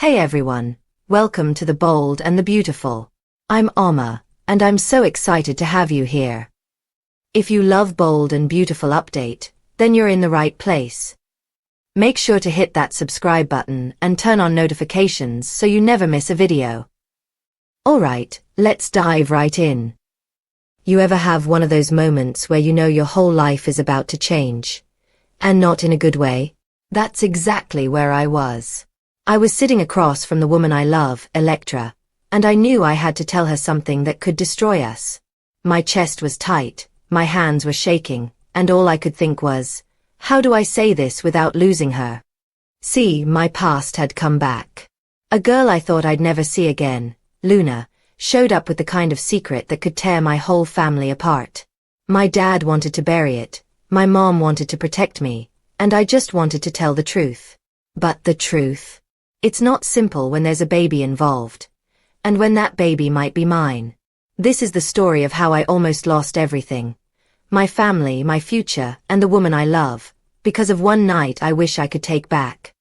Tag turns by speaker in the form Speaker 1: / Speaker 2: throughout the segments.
Speaker 1: Hey everyone, welcome to The Bold and the Beautiful. I'm Oma, and I'm so excited to have you here. If you love Bold and Beautiful update, then you're in the right place. Make sure to hit that subscribe button and turn on notifications so you never miss a video. Alright, let's dive right in. You ever have one of those moments where you know your whole life is about to change? And not in a good way? That's exactly where I was. I was sitting across from the woman I love, Electra, and I knew I had to tell her something that could destroy us. My chest was tight, my hands were shaking, and all I could think was, how do I say this without losing her? See, my past had come back. A girl I thought I'd never see again, Luna, showed up with the kind of secret that could tear my whole family apart. My dad wanted to bury it, my mom wanted to protect me, and I just wanted to tell the truth. But the truth? It's not simple when there's a baby involved. And when that baby might be mine. This is the story of how I almost lost everything. My family, my future, and the woman I love, because of one night I wish I could take back.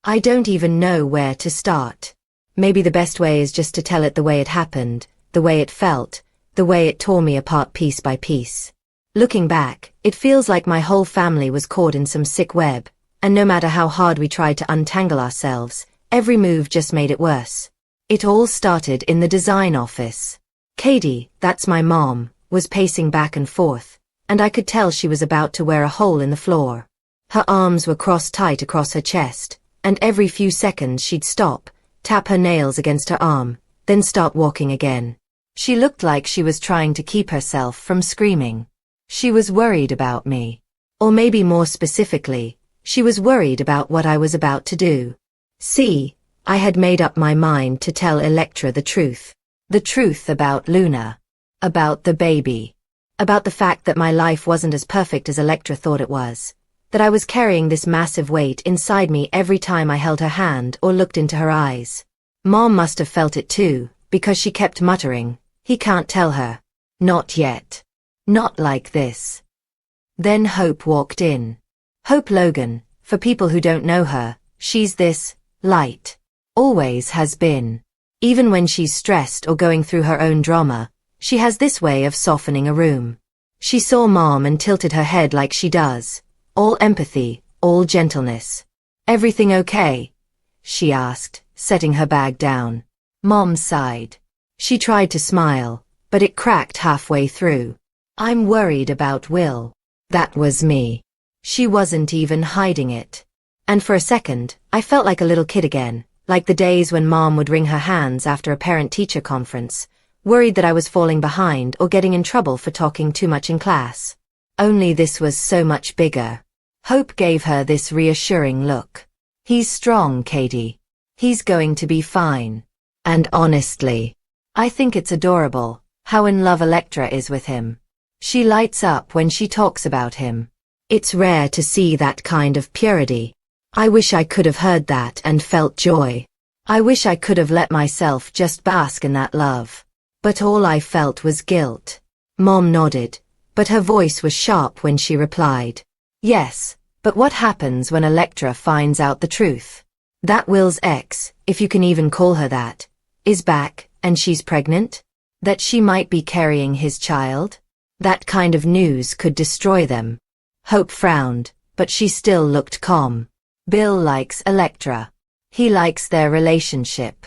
Speaker 1: I don't even know where to start. Maybe the best way is just to tell it the way it happened, the way it felt, the way it tore me apart piece by piece. Looking back, it feels like my whole family was caught in some sick web. And no matter how hard we tried to untangle ourselves, every move just made it worse. It all started in the design office. Katie, that's my mom, was pacing back and forth, and I could tell she was about to wear a hole in the floor. Her arms were crossed tight across her chest, and every few seconds she'd stop, tap her nails against her arm, then start walking again. She looked like she was trying to keep herself from screaming. She was worried about me. Or maybe more specifically, she was worried about what I was about to do. See, I had made up my mind to tell Electra the truth. The truth about Luna. About the baby. About the fact that my life wasn't as perfect as Electra thought it was. That I was carrying this massive weight inside me every time I held her hand or looked into her eyes. Mom must have felt it too, because she kept muttering, "He can't tell her. Not yet. Not like this." Then Hope walked in. Hope Logan, for people who don't know her, she's this, light. Always has been. Even when she's stressed or going through her own drama, she has this way of softening a room. She saw Mom and tilted her head like she does. All empathy, all gentleness. "Everything okay?" she asked, setting her bag down. Mom sighed. She tried to smile, but it cracked halfway through. "I'm worried about Will." That was me. She wasn't even hiding it. And for a second, I felt like a little kid again, like the days when Mom would wring her hands after a parent-teacher conference, worried that I was falling behind or getting in trouble for talking too much in class. Only this was so much bigger. Hope gave her this reassuring look. "He's strong, Katie. He's going to be fine." And honestly, I think it's adorable, how in love Electra is with him. She lights up when she talks about him. It's rare to see that kind of purity. I wish I could have heard that and felt joy. I wish I could have let myself just bask in that love. But all I felt was guilt. Mom nodded, but her voice was sharp when she replied. "Yes, but what happens when Electra finds out the truth? That Will's ex, if you can even call her that, is back, and she's pregnant? That she might be carrying his child? That kind of news could destroy them." Hope frowned, but she still looked calm. "Bill likes Electra. He likes their relationship.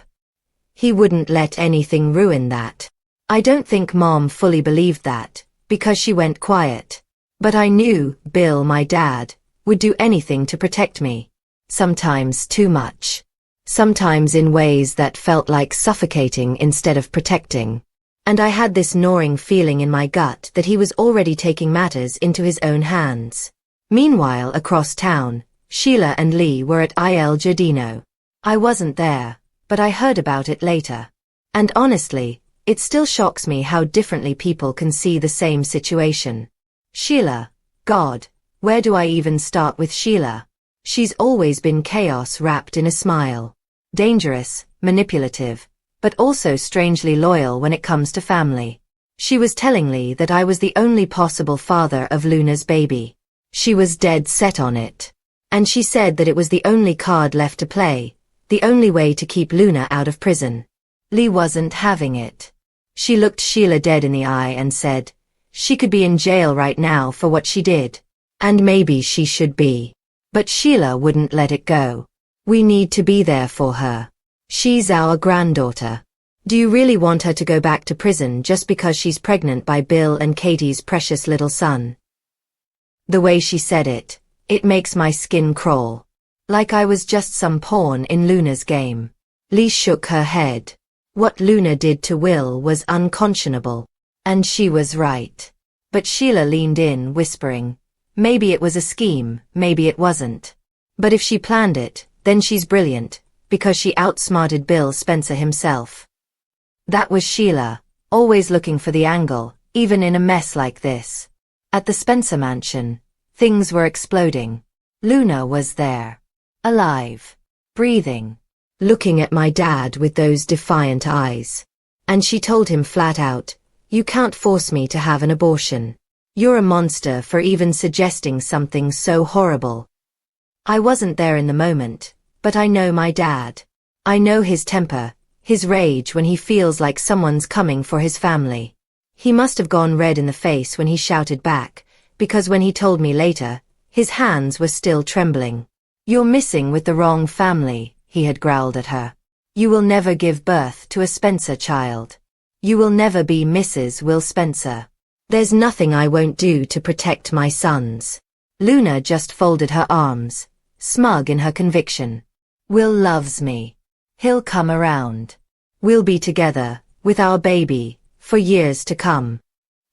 Speaker 1: He wouldn't let anything ruin that." I don't think Mom fully believed that, because she went quiet. But I knew Bill, my dad, would do anything to protect me. Sometimes too much. Sometimes in ways that felt like suffocating instead of protecting. And I had this gnawing feeling in my gut that he was already taking matters into his own hands. Meanwhile, across town, Sheila and Lee were at Il Giardino. I wasn't there, but I heard about it later. And honestly, it still shocks me how differently people can see the same situation. Sheila, God, where do I even start with Sheila? She's always been chaos wrapped in a smile. Dangerous, manipulative, but also strangely loyal when it comes to family. She was telling Lee that I was the only possible father of Luna's baby. She was dead set on it. And she said that it was the only card left to play, The only way to keep Luna out of prison. Lee wasn't having it. She looked Sheila dead in the eye and said, she could be in jail right now for what she did. And maybe she should be. But Sheila wouldn't let it go. We need to be there for her. She's our granddaughter. Do you really want her to go back to prison just because she's pregnant by Bill and Katie's precious little son? The way she said it, it makes my skin crawl. Like I was just some pawn in Luna's game. Lee shook her head. What Luna did to Will was unconscionable. And she was right. But Sheila leaned in, whispering, maybe it was a scheme, maybe it wasn't. But if she planned it, then she's brilliant, because she outsmarted Bill Spencer himself. That was Sheila, always looking for the angle, even in a mess like this. At the Spencer mansion, things were exploding. Luna was there. Alive. Breathing. Looking at my dad with those defiant eyes. And she told him flat out, you can't force me to have an abortion. You're a monster for even suggesting something so horrible. I wasn't there in the moment, but I know my dad. I know his temper, his rage when he feels like someone's coming for his family. He must have gone red in the face when he shouted back, because when he told me later, his hands were still trembling. You're messing with the wrong family, he had growled at her. You will never give birth to a Spencer child. You will never be Mrs. Will Spencer. There's nothing I won't do to protect my sons. Luna just folded her arms, smug in her conviction. Will loves me. He'll come around. We'll be together, with our baby, for years to come.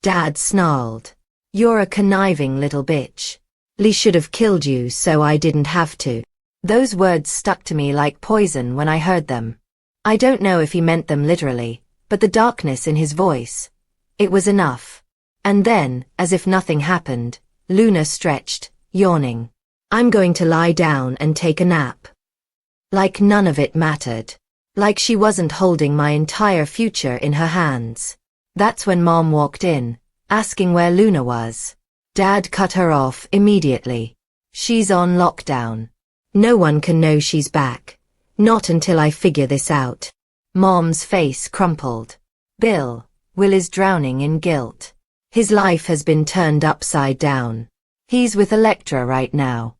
Speaker 1: Dad snarled. You're a conniving little bitch. Lee should have killed you so I didn't have to. Those words stuck to me like poison when I heard them. I don't know if he meant them literally, but the darkness in his voice. It was enough. And then, as if nothing happened, Luna stretched, yawning. I'm going to lie down and take a nap. Like none of it mattered. Like she wasn't holding my entire future in her hands. That's when Mom walked in, asking where Luna was. Dad cut her off immediately. She's on lockdown. No one can know she's back. Not until I figure this out. Mom's face crumpled. Will is drowning in guilt. His life has been turned upside down. He's with Electra right now.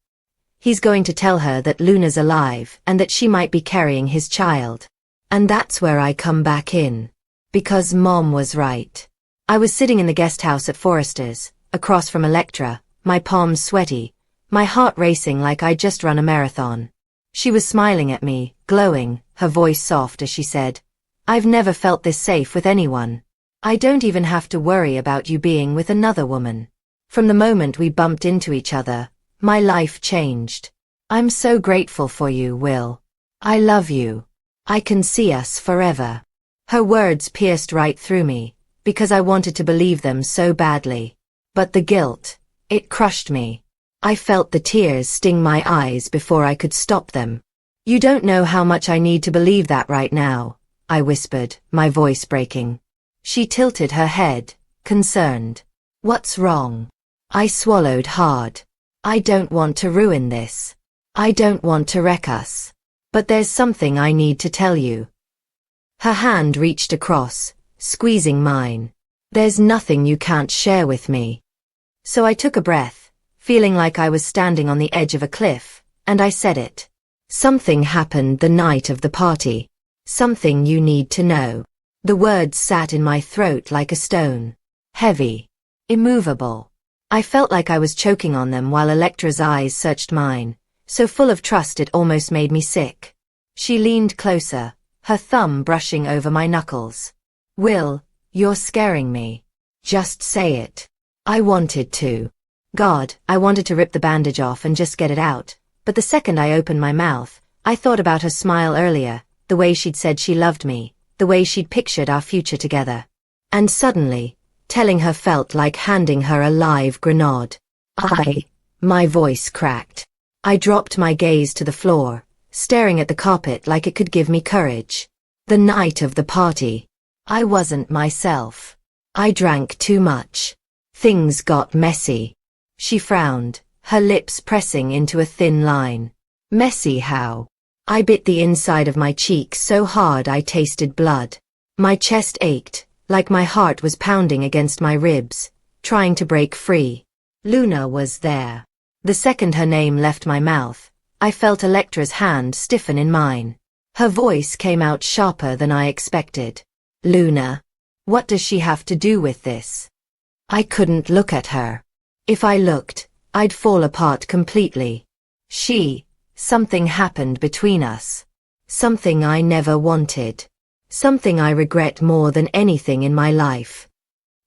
Speaker 1: He's going to tell her that Luna's alive and that she might be carrying his child. And that's where I come back in. Because Mom was right. I was sitting in the guest house at Forrester's, across from Electra, my palms sweaty, my heart racing like I'd just run a marathon. She was smiling at me, glowing, her voice soft as she said, I've never felt this safe with anyone. I don't even have to worry about you being with another woman. From the moment we bumped into each other, my life changed. I'm so grateful for you, Will. I love you. I can see us forever. Her words pierced right through me, because I wanted to believe them so badly. But the guilt, it crushed me. I felt the tears sting my eyes before I could stop them. You don't know how much I need to believe that right now, I whispered, my voice breaking. She tilted her head, concerned. What's wrong? I swallowed hard. I don't want to ruin this. I don't want to wreck us. But there's something I need to tell you. Her hand reached across, squeezing mine. There's nothing you can't share with me. So I took a breath, feeling like I was standing on the edge of a cliff, and I said it. Something happened the night of the party. Something you need to know. The words sat in my throat like a stone. Heavy. Immovable. I felt like I was choking on them while Electra's eyes searched mine, so full of trust it almost made me sick. She leaned closer, her thumb brushing over my knuckles. Will, you're scaring me. Just say it. I wanted to. God, I wanted to rip the bandage off and just get it out, but the second I opened my mouth, I thought about her smile earlier, the way she'd said she loved me, the way she'd pictured our future together. And suddenly, telling her felt like handing her a live grenade. My voice cracked. I dropped my gaze to the floor, staring at the carpet like it could give me courage. The night of the party. I wasn't myself. I drank too much. Things got messy. She frowned, her lips pressing into a thin line. Messy how? I bit the inside of my cheek so hard I tasted blood. My chest ached, like my heart was pounding against my ribs, trying to break free. Luna was there. The second her name left my mouth, I felt Electra's hand stiffen in mine. Her voice came out sharper than I expected. Luna. What does she have to do with this? I couldn't look at her. If I looked, I'd fall apart completely. Something happened between us. Something I never wanted. Something I regret more than anything in my life.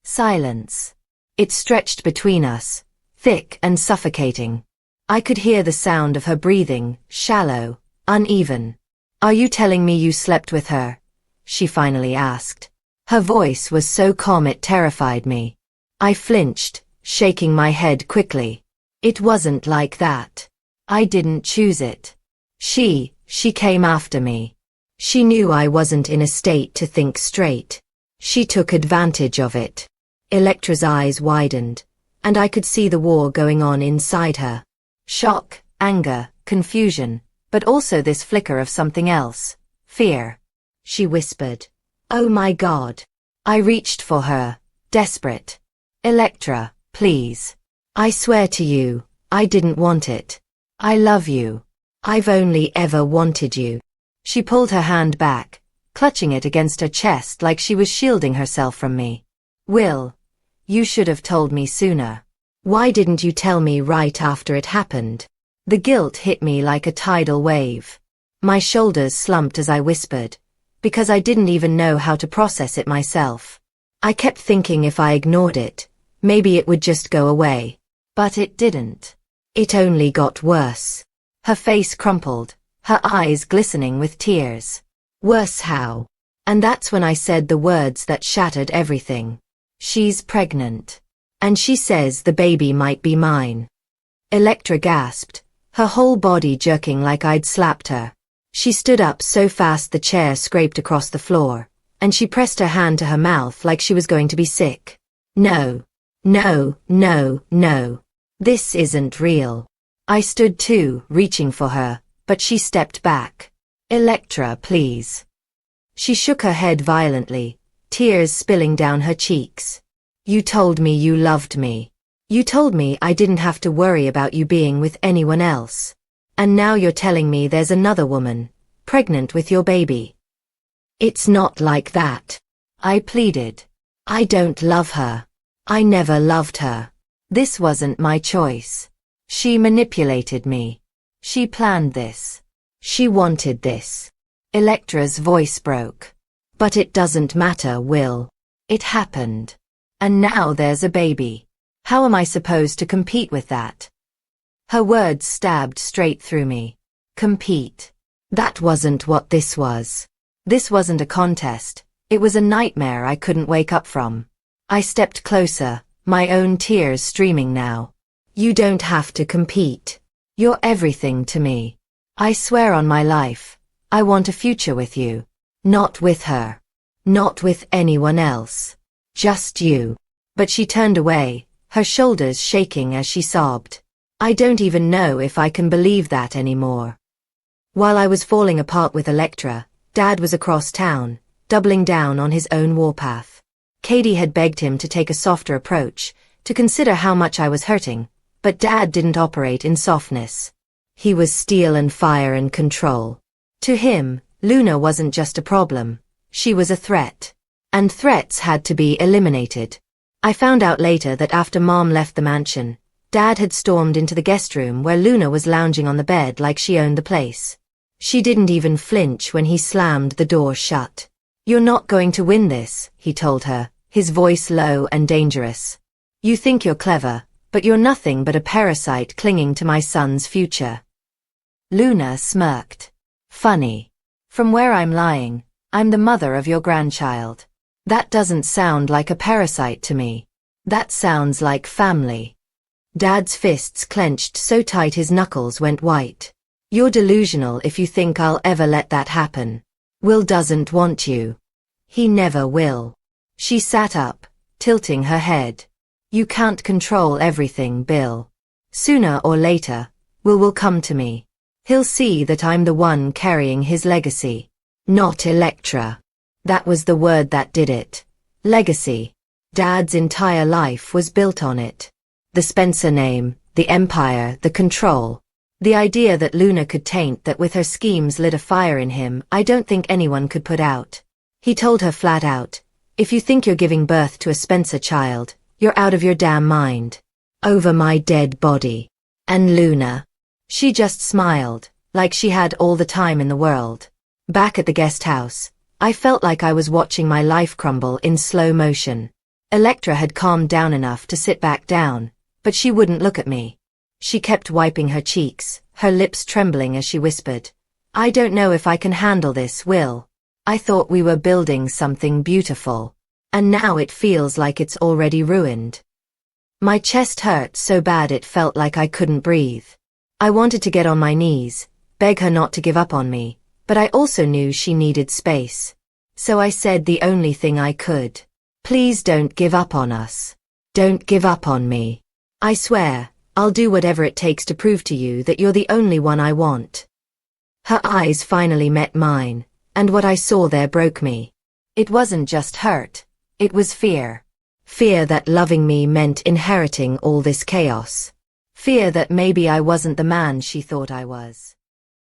Speaker 1: Silence. It stretched between us, thick and suffocating. I could hear the sound of her breathing, shallow, uneven. Are you telling me you slept with her? She finally asked. Her voice was so calm it terrified me. I flinched, shaking my head quickly. It wasn't like that. I didn't choose it. She came after me. She knew I wasn't in a state to think straight. She took advantage of it. Electra's eyes widened, and I could see the war going on inside her. Shock, anger, confusion, but also this flicker of something else. Fear. She whispered. Oh my God. I reached for her, desperate. Electra, please. I swear to you, I didn't want it. I love you. I've only ever wanted you. She pulled her hand back, clutching it against her chest like she was shielding herself from me. Will, you should have told me sooner. Why didn't you tell me right after it happened? The guilt hit me like a tidal wave. My shoulders slumped as I whispered, because I didn't even know how to process it myself. I kept thinking if I ignored it, maybe it would just go away. But it didn't. It only got worse. Her face crumpled, her eyes glistening with tears. Worse how? And that's when I said the words that shattered everything. She's pregnant. And she says the baby might be mine. Electra gasped, her whole body jerking like I'd slapped her. She stood up so fast the chair scraped across the floor, and she pressed her hand to her mouth like she was going to be sick. No. No, no, no. This isn't real. I stood too, reaching for her, but she stepped back. Electra, please. She shook her head violently, tears spilling down her cheeks. You told me you loved me. You told me I didn't have to worry about you being with anyone else. And now you're telling me there's another woman, pregnant with your baby. It's not like that. I pleaded. I don't love her. I never loved her. This wasn't my choice. She manipulated me. She planned this. She wanted this. Electra's voice broke. But it doesn't matter, Will. It happened. And now there's a baby. How am I supposed to compete with that? Her words stabbed straight through me. Compete. That wasn't what this was. This wasn't a contest. It was a nightmare I couldn't wake up from. I stepped closer, my own tears streaming now. You don't have to compete. You're everything to me. I swear on my life, I want a future with you. Not with her. Not with anyone else. Just you. But she turned away, her shoulders shaking as she sobbed. I don't even know if I can believe that anymore. While I was falling apart with Electra, Dad was across town, doubling down on his own warpath. Katie had begged him to take a softer approach, to consider how much I was hurting, but Dad didn't operate in softness. He was steel and fire and control. To him, Luna wasn't just a problem, she was a threat. And threats had to be eliminated. I found out later that after Mom left the mansion, Dad had stormed into the guest room where Luna was lounging on the bed like she owned the place. She didn't even flinch when he slammed the door shut. You're not going to win this, he told her, his voice low and dangerous. You think you're clever, but you're nothing but a parasite clinging to my son's future. Luna smirked. Funny. From where I'm lying, I'm the mother of your grandchild. That doesn't sound like a parasite to me. That sounds like family. Dad's fists clenched so tight his knuckles went white. You're delusional if you think I'll ever let that happen. Will doesn't want you. He never will. She sat up, tilting her head. You can't control everything, Bill. Sooner or later, Will come to me. He'll see that I'm the one carrying his legacy. Not Electra. That was the word that did it. Legacy. Dad's entire life was built on it. The Spencer name, the empire, the control. The idea that Luna could taint that with her schemes lit a fire in him I don't think anyone could put out. He told her flat out, if you think you're giving birth to a Spencer child, you're out of your damn mind. Over my dead body. And Luna? She just smiled, like she had all the time in the world. Back at the guest house, I felt like I was watching my life crumble in slow motion. Electra had calmed down enough to sit back down, but she wouldn't look at me. She kept wiping her cheeks, her lips trembling as she whispered, I don't know if I can handle this, Will. I thought we were building something beautiful. And now it feels like it's already ruined. My chest hurt so bad it felt like I couldn't breathe. I wanted to get on my knees, beg her not to give up on me, but I also knew she needed space. So I said the only thing I could. Please don't give up on us. Don't give up on me. I swear, I'll do whatever it takes to prove to you that you're the only one I want. Her eyes finally met mine, and what I saw there broke me. It wasn't just hurt, it was fear. Fear that loving me meant inheriting all this chaos. Fear that maybe I wasn't the man she thought I was.